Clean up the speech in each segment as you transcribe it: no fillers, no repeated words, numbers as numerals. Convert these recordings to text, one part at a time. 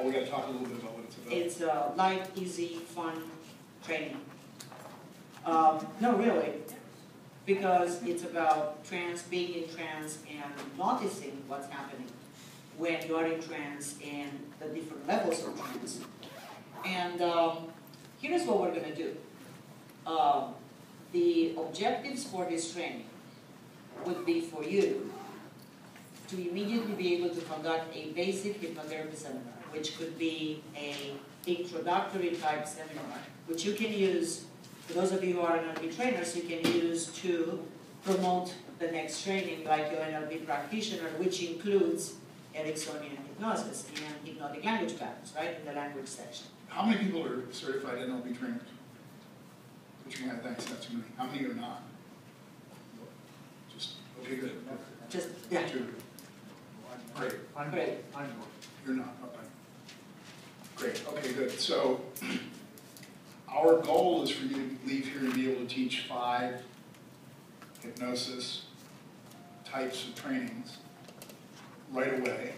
Oh, we got to talk a little bit about what it's about. It's light, easy, fun training. No, really, because it's about trance, being in trance, and noticing what's happening when you are in trance and the different levels of trance. And here's what we're going to do. The objectives for this training would be for you to immediately be able to conduct a basic hypnotherapy seminar, which could be an introductory type seminar, which you can use, for those of you who are NLP trainers, you can use to promote the next training like your NLP practitioner, which includes Ericksonian hypnosis and hypnotic language patterns, right, in the language section. How many people are certified NLP trainers? Put your hand, thanks, that's too many. How many are not? Just, okay, good. Just, yeah. Two. Great. Great. You're not, okay. Great, okay, good. So, our goal is for you to leave here and be able to teach 5 hypnosis types of trainings right away,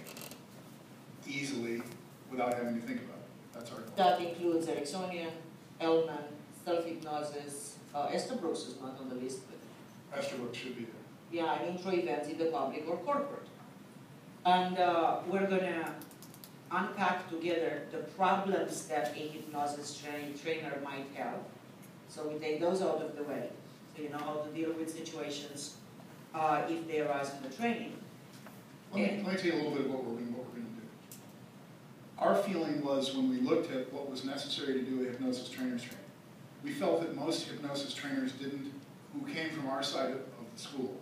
easily, without having to think about it. That's our goal. That includes Ericksonian, Ellman, self-hypnosis. Esther Brooks is not on the list, but Esther Brooks should be there. yeah, and intro events in the public or corporate. And we're going to unpack together the problems that a hypnosis trainer might have. So we take those out of the way. So you know how to deal with situations if they arise in the training. Let me tell you a little bit about what we're going to do. Our feeling was when we looked at what was necessary to do a hypnosis trainer's training, we felt that most hypnosis trainers who came from our side of the school,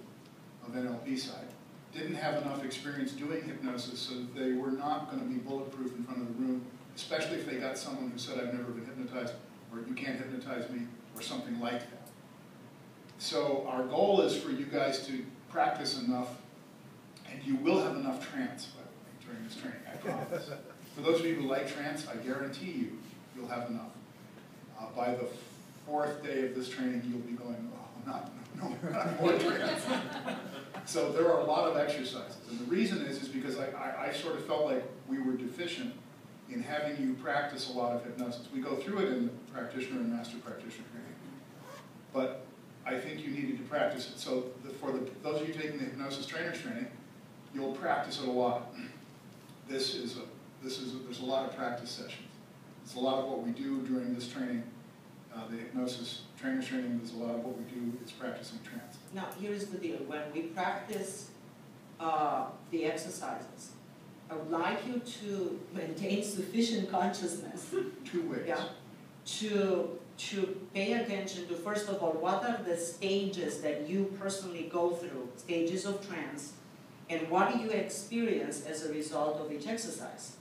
of NLP side, didn't have enough experience doing hypnosis, so that they were not going to be bulletproof in front of the room, especially if they got someone who said, I've never been hypnotized, or you can't hypnotize me, or something like that. So our goal is for you guys to practice enough, and you will have enough trance, by the way, during this training, I promise. For those of you who like trance, I guarantee you'll have enough. By the 4th day of this training, you'll be going, oh, not more trance. So there are a lot of exercises, and the reason is because I sort of felt like we were deficient in having you practice a lot of hypnosis. We go through it in the practitioner and master practitioner training, but I think you needed to practice it. So those of you taking the hypnosis trainer's training, you'll practice it a lot. There's a lot of practice sessions. It's a lot of what we do during this training. The hypnosis trainer's training, there's a lot of what we do, it's practicing trance. Now, here's the deal. When we practice the exercises, I would like you to maintain sufficient consciousness. 2 ways. Yeah, to pay attention to, first of all, what are the stages that you personally go through, stages of trance, and what do you experience as a result of each exercise?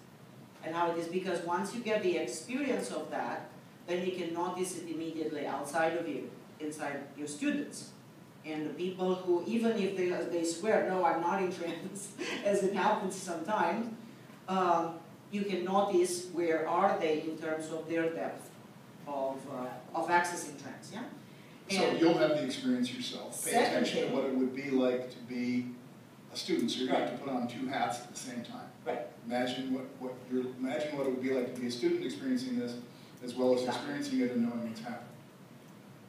And how it is, because once you get the experience of that, then you can notice it immediately outside of you, inside your students. And the people who, even if they swear, no, I'm not in trance, as it happens sometimes, you can notice where are they in terms of their depth of accessing trance, yeah? So you'll have the experience yourself. Pay attention to what it would be like to be a student. So you're going to have to put on 2 hats at the same time. Right. Imagine what it would be like to be a student experiencing this, as well as experiencing it and knowing what's happening.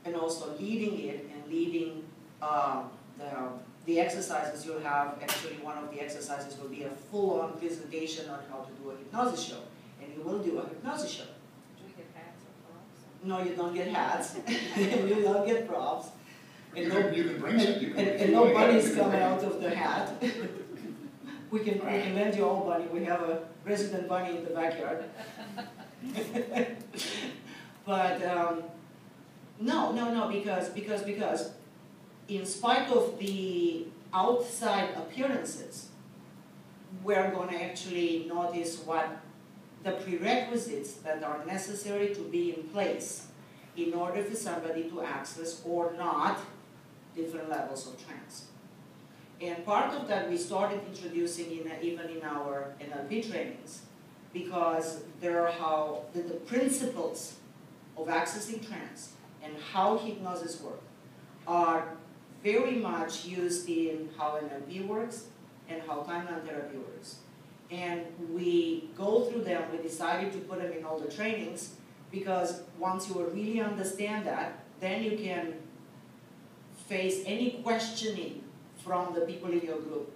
And also leading it and leading the exercises you'll have. Actually, one of the exercises will be a full-on presentation on how to do a hypnosis show. And you will do a hypnosis show. Do we get hats or props? No, you don't get hats. You don't get props. And you can bring some. And no bunnies come out of the hat. We can lend you all bunny. We have a resident bunny in the backyard. But no, because in spite of the outside appearances, we're going to actually notice what the prerequisites that are necessary to be in place in order for somebody to access or not different levels of trance. And part of that we started introducing even in our NLP trainings, because there are the principles of accessing trance and how hypnosis works are very much used in how NLP works and how timeline therapy works. And we go through them, we decided to put them in all the trainings, because once you really understand that, then you can face any questioning from the people in your group.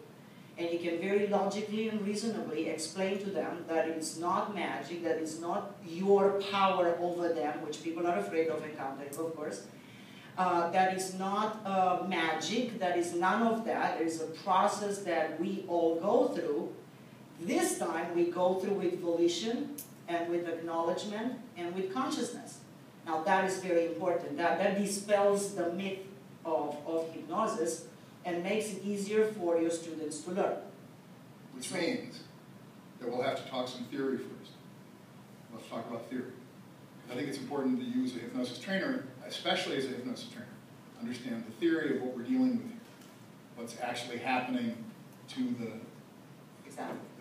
And you can very logically and reasonably explain to them that it's not magic, that it's not your power over them, which people are afraid of encountering, of course. That is not magic, that is none of that. There is a process that we all go through. This time we go through with volition and with acknowledgement and with consciousness. Now that is very important. That dispels the myth of hypnosis and makes it easier for your students to learn. Which means that we'll have to talk some theory first. Let's talk about theory. I think it's important that you as a hypnosis trainer, especially as a hypnosis trainer, understand the theory of what we're dealing with here. What's actually happening to the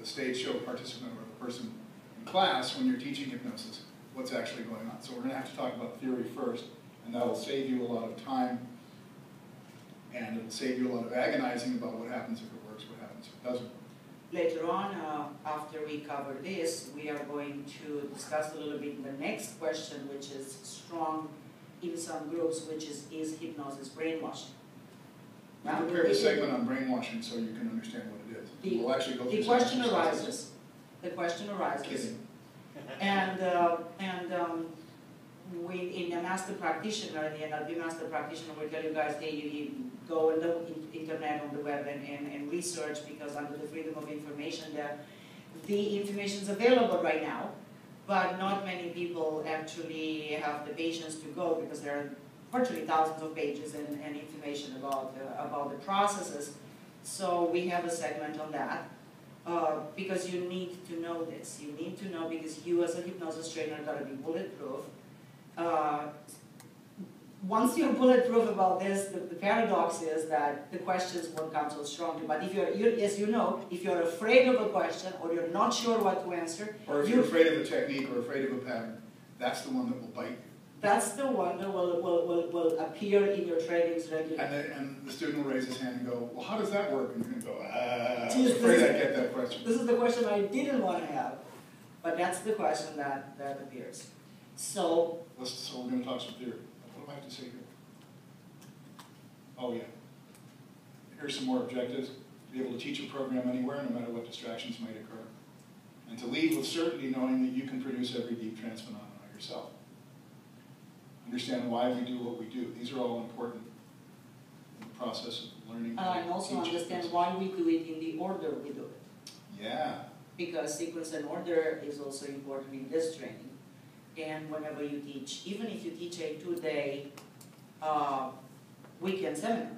stage show participant or the person in class when you're teaching hypnosis, what's actually going on. So we're going to have to talk about theory first, and that will save you a lot of time, and it will save you a lot of agonizing about what happens if it works, what happens if it doesn't. Later on, after we cover this, we are going to discuss a little bit the next question, which is strong in some groups, which is hypnosis brainwashing? We prepared a segment on brainwashing so you can understand what it is. We'll actually go through the question arises. The question arises. Kidding. And we, in the master practitioner, in the NLP master practitioner, we tell you guys that you go on the internet, on the web, and research, because under the freedom of information, the information is available right now, but not many people actually have the patience to go, because there are virtually thousands of pages and information about the processes. So we have a segment on that. Because you need to know this. You need to know, because you as a hypnosis trainer got to be bulletproof. Once you're bulletproof about this, the paradox is that the questions won't come so strongly. But if as you know, if you're afraid of a question, or you're not sure what to answer, or if you're afraid of a technique or afraid of a pattern, that's the one that will bite you. That's the one that will appear in your trainings regularly. And the student will raise his hand and go, well, how does that work? And you're going to go, I was afraid I'd get that question. This is the question I didn't want to have, but that's the question that appears. So we're going to talk some theory. What do I have to say here? Oh, yeah. Here's some more objectives. To be able to teach a program anywhere, no matter what distractions might occur. And to leave with certainty, knowing that you can produce every deep trance phenomenon yourself. Understand why we do what we do. These are all important in the process of learning. And also understand why we do it in the order we do it. Yeah. Because sequence and order is also important in this training. And whenever you teach, even if you teach a 2-day weekend seminar,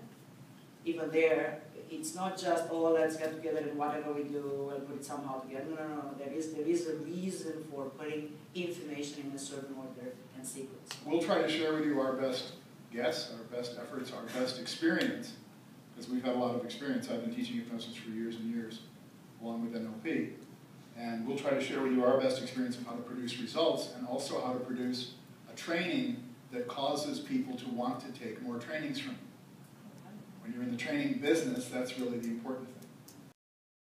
even there, it's not just, oh, let's get together and whatever we do, we'll put it somehow together. No. There is a reason for putting information in a certain order and sequence. We'll try to share with you our best guess, our best efforts, our best experience, because we've had a lot of experience. I've been teaching hypnosis for years and years, along with NLP. And we'll try to share with you our best experience of how to produce results, and also how to produce a training that causes people to want to take more trainings from you. When you're in the training business, that's really the important thing.